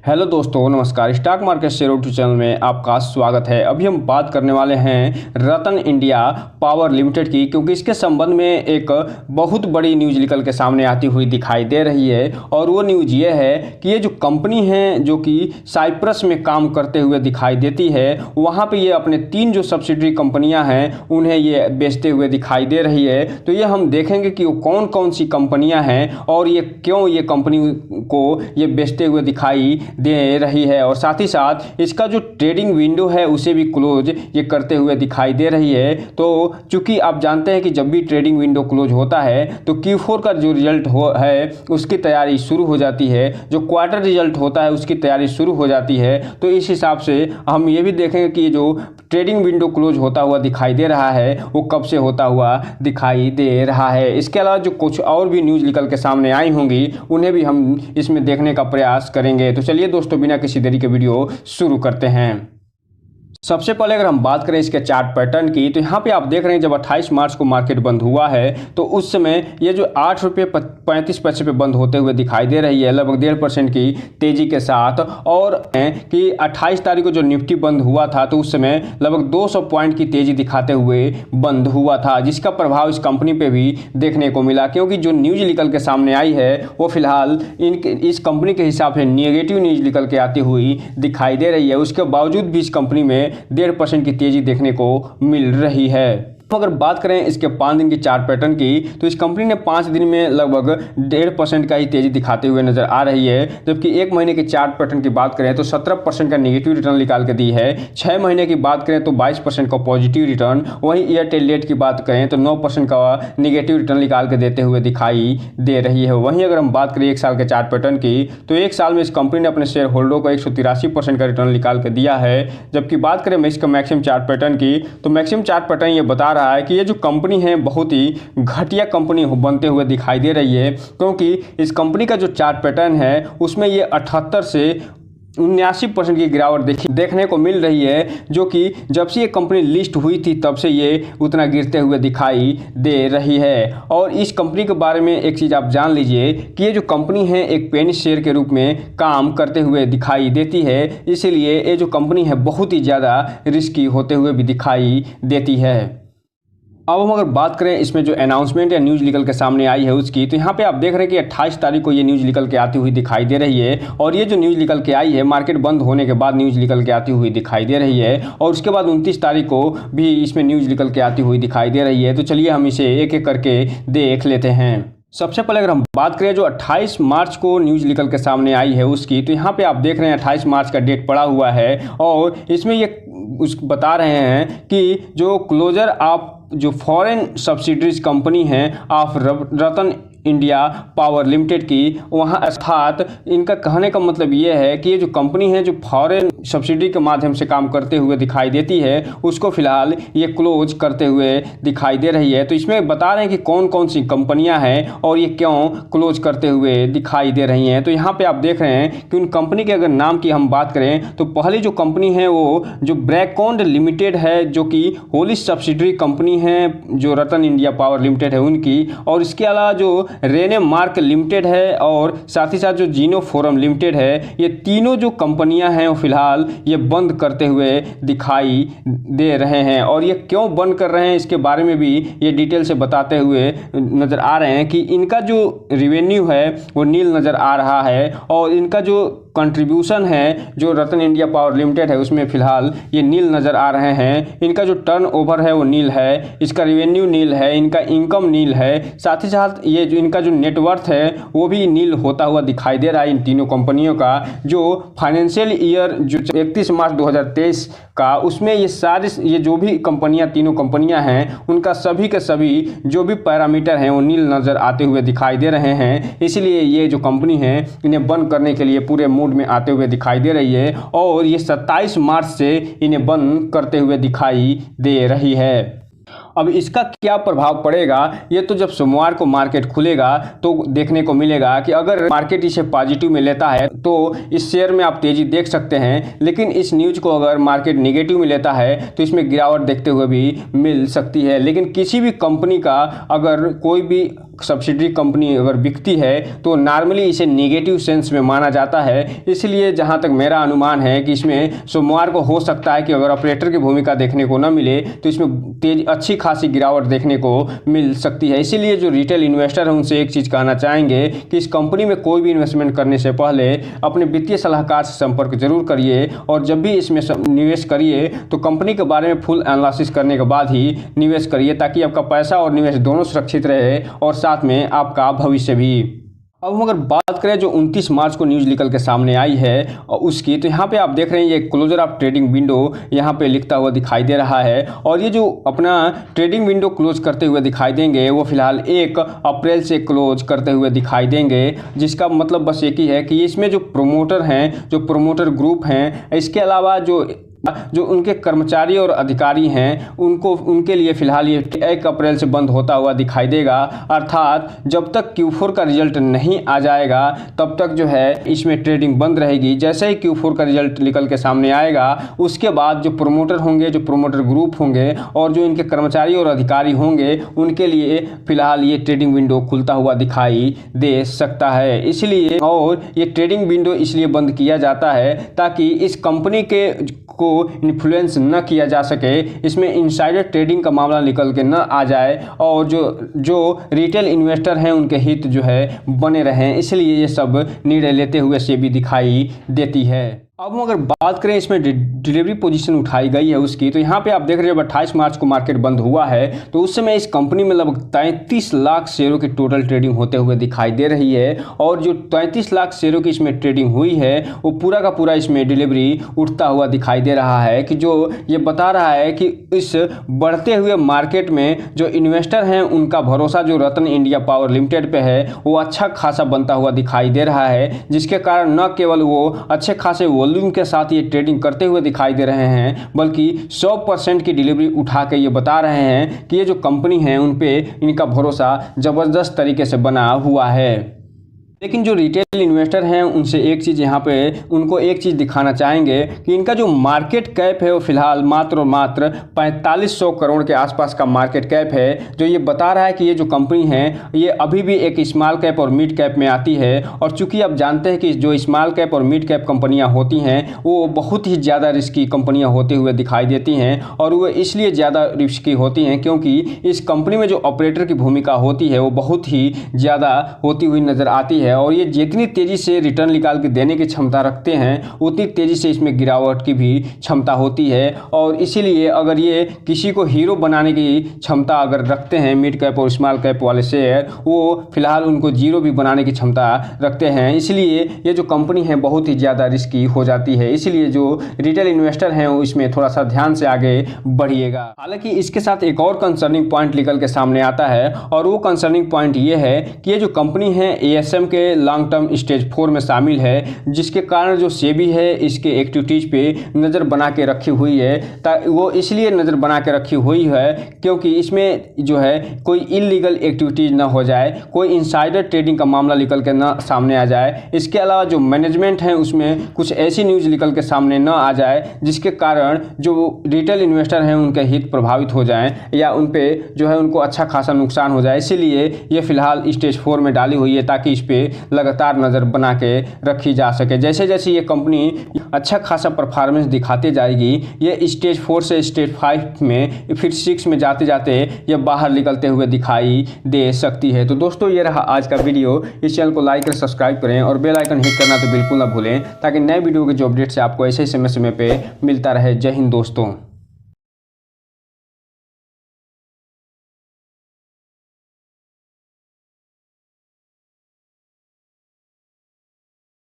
Hello दोस्तों, नमस्कार। Stock market share YouTube channel में आपका स्वागत है। अभी हम बात करने वाले हैं रतन इंडिया पावर लिमिटेड की, क्योंकि इसके संबंध में एक बहुत बड़ी न्यूज़ निकल के सामने आती हुई दिखाई दे रही है। और वो न्यूज़ ये है कि ये जो कंपनी है जो कि साइप्रस में काम करते हुए दिखाई देती है, वहाँ पर ये अपने 3 जो सब्सिडरी कंपनियाँ हैं उन्हें ये बेचते हुए दिखाई दे रही है। तो ये हम देखेंगे कि वो कौन कौन सी कंपनियाँ हैं और ये क्यों ये कंपनी को ये बेचते हुए दिखाई दे रही है, और साथ ही साथ इसका जो ट्रेडिंग विंडो है उसे भी क्लोज ये करते हुए दिखाई दे रही है। तो चूंकि आप जानते हैं कि जब भी ट्रेडिंग विंडो क्लोज होता है तो Q4 का जो रिजल्ट है उसकी तैयारी शुरू हो जाती है, जो क्वार्टर रिजल्ट होता है उसकी तैयारी शुरू हो जाती है। तो इस हिसाब से हम ये भी देखेंगे कि जो ट्रेडिंग विंडो क्लोज होता हुआ दिखाई दे रहा है वो कब से होता हुआ दिखाई दे रहा है। इसके अलावा जो कुछ और भी न्यूज़ निकल के सामने आई होंगी उन्हें भी हम इसमें देखने का प्रयास करेंगे। तो चलिए दोस्तों, बिना किसी देरी के वीडियो शुरू करते हैं। सबसे पहले अगर हम बात करें इसके चार्ट पैटर्न की, तो यहाँ पे आप देख रहे हैं जब 28 मार्च को मार्केट बंद हुआ है तो उस समय ये जो 8 रुपये 35 पैसे पे बंद होते हुए दिखाई दे रही है, लगभग 1.5% की तेजी के साथ। और कि 28 तारीख को जो निफ्टी बंद हुआ था तो उस समय लगभग 200 पॉइंट की तेजी दिखाते हुए बंद हुआ था, जिसका प्रभाव इस कंपनी पे भी देखने को मिला। क्योंकि जो न्यूज़ निकल के सामने आई है वो फिलहाल इस कंपनी के हिसाब से नेगेटिव न्यूज़ निकल के आती हुई दिखाई दे रही है। उसके बावजूद भी इस कंपनी में 1.5% की तेजी देखने को मिल रही है। अगर बात करें इसके 5 दिन की चार्ट पैटर्न की, तो इस कंपनी ने 5 दिन में लगभग 1.5% का ही तेजी दिखाते हुए नजर आ रही है। जबकि 1 महीने की चार्ट पैटर्न की बात करें तो 17% का नेगेटिव रिटर्न निकाल के दी है। 6 महीने की बात करें तो 22% का पॉजिटिव रिटर्न। वहीं एयरटेल डेट की बात करें तो 9% का नेगेटिव रिटर्न निकाल के देते हुए दिखाई दे रही है। वहीं अगर हम बात करें 1 साल के चार्ट पैटर्न की, तो 1 साल में इस कंपनी ने अपने शेयर होल्डरों को 183% का रिटर्न निकाल के दिया है। जबकि बात करें इसका मैक्सिमम चार्ट पैटर्न की, तो मैक्सिमम चार्ट पैटर्न ये बता रहा है कि ये जो कंपनी है बहुत ही घटिया कंपनी बनते हुए दिखाई दे रही है। क्योंकि इस कंपनी का जो चार्ट पैटर्न है उसमें ये 78 से 79% की गिरावट देखने को मिल रही है, जो कि जब से ये कंपनी लिस्ट हुई थी तब से ये उतना गिरते हुए दिखाई दे रही है। और इस कंपनी के बारे में एक चीज़ आप जान लीजिए कि ये जो कंपनी है एक पेनी शेयर के रूप में काम करते हुए दिखाई देती है, इसलिए ये जो कंपनी है बहुत ही ज़्यादा रिस्की होते हुए भी दिखाई देती है। अब हम अगर बात करें इसमें जो अनाउंसमेंट या न्यूज़ निकल के सामने आई है उसकी, तो यहाँ पे आप देख रहे हैं कि 28 तारीख को ये न्यूज़ निकल के आती हुई दिखाई दे रही है। और ये जो न्यूज़ निकल के आई है मार्केट बंद होने के बाद न्यूज़ निकल के आती हुई दिखाई दे रही है। और उसके बाद 29 तारीख को भी इसमें न्यूज़ निकल के आती हुई दिखाई दे रही है। तो चलिए हम इसे एक एक करके देख लेते हैं। सबसे पहले अगर हम बात करें जो 28 मार्च को न्यूज़ निकल के सामने आई है उसकी, तो यहाँ पे आप देख रहे हैं 28 मार्च का डेट पड़ा हुआ है। और इसमें ये बता रहे हैं कि जो क्लोजर ऑफ जो फॉरेन सब्सिडरीज कंपनी हैं of Ratan India power limited की, वहाँ अर्थात इनका कहने का मतलब ये है कि ये जो कंपनी है जो फॉरेन सब्सिडी के माध्यम से काम करते हुए दिखाई देती है उसको फिलहाल ये क्लोज करते हुए दिखाई दे रही है। तो इसमें बता रहे हैं कि कौन कौन सी कंपनियां हैं और ये क्यों क्लोज करते हुए दिखाई दे रही हैं। तो यहाँ पे आप देख रहे हैं कि उन कंपनी के अगर नाम की हम बात करें तो पहली जो कंपनी है वो जो ब्रैकॉन्ड लिमिटेड है, जो कि होली सब्सिडरी कंपनी है जो रतन इंडिया पावर लिमिटेड है उनकी। और इसके अलावा जो रेने मार्क लिमिटेड है और साथ ही साथ जो जीनो फोरम लिमिटेड है, ये तीनों जो कंपनियां हैं वो फिलहाल ये बंद करते हुए दिखाई दे रहे हैं। और ये क्यों बंद कर रहे हैं इसके बारे में भी ये डिटेल से बताते हुए नज़र आ रहे हैं कि इनका जो रिवेन्यू है वो नील नज़र आ रहा है और इनका जो कंट्रीब्यूशन है जो रतन इंडिया पावर लिमिटेड है उसमें फ़िलहाल ये नील नज़र आ रहे हैं। इनका जो टर्नओवर है वो नील है, इसका रिवेन्यू नील है, इनका इनकम नील है, साथ ही साथ ये जो इनका जो नेटवर्थ है वो भी नील होता हुआ दिखाई दे रहा है इन तीनों कंपनियों का। जो फाइनेंशियल ईयर जो 31 मार्च 2023 का, उसमें ये सारी ये जो भी कंपनियां तीनों कंपनियां हैं उनका सभी के सभी जो भी पैरामीटर हैं वो नील नज़र आते हुए दिखाई दे रहे हैं। इसलिए ये जो कंपनी है इन्हें बंद करने के लिए पूरे मूड में आते हुए दिखाई दे रही है और ये 27 मार्च से इन्हें बंद करते हुए दिखाई दे रही है। अब इसका क्या प्रभाव पड़ेगा ये तो जब सोमवार को मार्केट खुलेगा तो देखने को मिलेगा कि अगर मार्केट इसे पॉजिटिव में लेता है तो इस शेयर में आप तेजी देख सकते हैं, लेकिन इस न्यूज़ को अगर मार्केट नेगेटिव में लेता है तो इसमें गिरावट देखते हुए भी मिल सकती है। लेकिन किसी भी कंपनी का अगर कोई भी सब्सिडरी कंपनी अगर बिकती है तो नॉर्मली इसे नेगेटिव सेंस में माना जाता है। इसलिए जहां तक मेरा अनुमान है कि इसमें सोमवार को हो सकता है कि अगर ऑपरेटर की भूमिका देखने को न मिले तो इसमें अच्छी खासी गिरावट देखने को मिल सकती है। इसीलिए जो रिटेल इन्वेस्टर हैं उनसे एक चीज़ कहना चाहेंगे कि इस कंपनी में कोई भी इन्वेस्टमेंट करने से पहले अपने वित्तीय सलाहकार से संपर्क जरूर करिए और जब भी इसमें निवेश करिए तो कंपनी के बारे में फुल एनालिसिस करने के बाद ही निवेश करिए, ताकि आपका पैसा और निवेश दोनों सुरक्षित रहे और साथ में आपका भविष्य भी। अब हम अगर बात करें जो 29 मार्च को न्यूज़ निकल के सामने आई है उसकी, तो यहाँ पे आप देख रहे हैं ये क्लोजर ऑफ ट्रेडिंग विंडो यहाँ पे लिखता हुआ दिखाई दे रहा है। और ये जो अपना ट्रेडिंग विंडो क्लोज करते हुए दिखाई देंगे वो फिलहाल 1 अप्रैल से क्लोज करते हुए दिखाई देंगे, जिसका मतलब बस एक ही है कि इसमें जो प्रोमोटर हैं, जो प्रोमोटर ग्रुप हैं, इसके अलावा जो उनके कर्मचारी और अधिकारी हैं उनके लिए फिलहाल ये 1 अप्रैल से बंद होता हुआ दिखाई देगा। अर्थात जब तक Q4 का रिजल्ट नहीं आ जाएगा तब तक जो है इसमें ट्रेडिंग बंद रहेगी। जैसे ही Q4 का रिजल्ट निकल के सामने आएगा उसके बाद जो प्रोमोटर होंगे, जो प्रोमोटर ग्रुप होंगे और जो इनके कर्मचारी और अधिकारी होंगे उनके लिए फिलहाल ये ट्रेडिंग विंडो खुलता हुआ दिखाई दे सकता है। इसलिए और ये ट्रेडिंग विंडो इसलिए बंद किया जाता है ताकि इस कंपनी को इन्फ्लुएंस न किया जा सके, इसमें इनसाइडर ट्रेडिंग का मामला निकल के न आ जाए और जो रिटेल इन्वेस्टर हैं उनके हित जो है बने रहें। इसलिए ये सब निर्णय लेते हुए सेबी दिखाई देती है। अब हम अगर बात करें इसमें डिलीवरी पोजीशन उठाई गई है उसकी, तो यहाँ पे आप देख रहे हैं 28 मार्च को मार्केट बंद हुआ है तो उस समय इस कंपनी में लगभग 33 लाख शेयरों की टोटल ट्रेडिंग होते हुए दिखाई दे रही है। और जो 33 लाख शेयरों की इसमें ट्रेडिंग हुई है वो पूरा का पूरा इसमें डिलीवरी उठता हुआ दिखाई दे रहा है, कि जो ये बता रहा है कि इस बढ़ते हुए मार्केट में जो इन्वेस्टर हैं उनका भरोसा जो रतन इंडिया पावर लिमिटेड पे है वो अच्छा खासा बनता हुआ दिखाई दे रहा है, जिसके कारण न केवल वो अच्छे खासे वॉल्यूम के साथ ये ट्रेडिंग करते हुए दिखाई दे रहे हैं बल्कि 100% की डिलीवरी उठा के ये बता रहे हैं कि ये जो कंपनी है उन पे इनका भरोसा ज़बरदस्त तरीके से बना हुआ है। लेकिन जो रिटेल इन्वेस्टर हैं उनसे एक चीज़ यहाँ पे उनको एक चीज़ दिखाना चाहेंगे कि इनका जो मार्केट कैप है वो फिलहाल मात्र 4500 करोड़ के आसपास का मार्केट कैप है, जो ये बता रहा है कि ये जो कंपनी है ये अभी भी एक स्मॉल कैप और मिड कैप में आती है। और चूंकि आप जानते हैं कि जो स्मॉल कैप और मिड कैप कंपनियाँ होती हैं वो बहुत ही ज़्यादा रिस्की कंपनियाँ होते हुए दिखाई देती हैं और वो इसलिए ज़्यादा रिस्की होती हैं क्योंकि इस कंपनी में जो ऑपरेटर की भूमिका होती है वो बहुत ही ज़्यादा होती हुई नज़र आती है। और ये जितनी तेज़ी से रिटर्न निकाल के देने की क्षमता रखते हैं उतनी तेज़ी से इसमें गिरावट की भी क्षमता होती है। और इसीलिए अगर ये किसी को हीरो बनाने की क्षमता अगर रखते हैं मिड कैप और स्मॉल कैप वाले शेयर, वो फिलहाल उनको जीरो भी बनाने की क्षमता रखते हैं। इसलिए ये जो कंपनी है बहुत ही ज़्यादा रिस्की हो जाती है। इसलिए जो रिटेल इन्वेस्टर हैं वो इसमें थोड़ा सा ध्यान से आगे बढ़िएगा। हालांकि इसके साथ एक और कंसर्निंग पॉइंट निकल के सामने आता है और वो कंसर्निंग पॉइंट ये है कि ये जो कंपनी है ASM के लॉन्ग टर्म स्टेज 4 में शामिल है, जिसके कारण जो सेबी है इसके एक्टिविटीज़ पे नज़र बना के रखी हुई है। वो इसलिए नज़र बना के रखी हुई है क्योंकि इसमें जो है कोई इलीगल एक्टिविटीज़ ना हो जाए, कोई इनसाइडर ट्रेडिंग का मामला निकल के ना सामने आ जाए। इसके अलावा जो मैनेजमेंट है उसमें कुछ ऐसी न्यूज़ निकल के सामने ना आ जाए जिसके कारण जो रिटेल इन्वेस्टर हैं उनके हित प्रभावित हो जाएं या उन पे जो है उनको अच्छा खासा नुकसान हो जाए। इसीलिए ये फिलहाल स्टेज 4 में डाली हुई है ताकि इस पे लगातार नज़र बना के रखी जा सके। जैसे जैसे ये कंपनी अच्छा खासा परफॉर्मेंस दिखाते जाएगी ये स्टेज 4 से स्टेज 5 में फिर 6 में जाते जाते ये बाहर निकलते हुए दिखाई दे सकती है। तो दोस्तों ये रहा आज का वीडियो। इस चैनल को लाइक और सब्सक्राइब करें और बेल आइकन हिट करना तो बिल्कुल ना भूलें ताकि नए वीडियो के जो अपडेट्स है आपको ऐसे समय समय पे मिलता रहे। जय हिंद दोस्तों।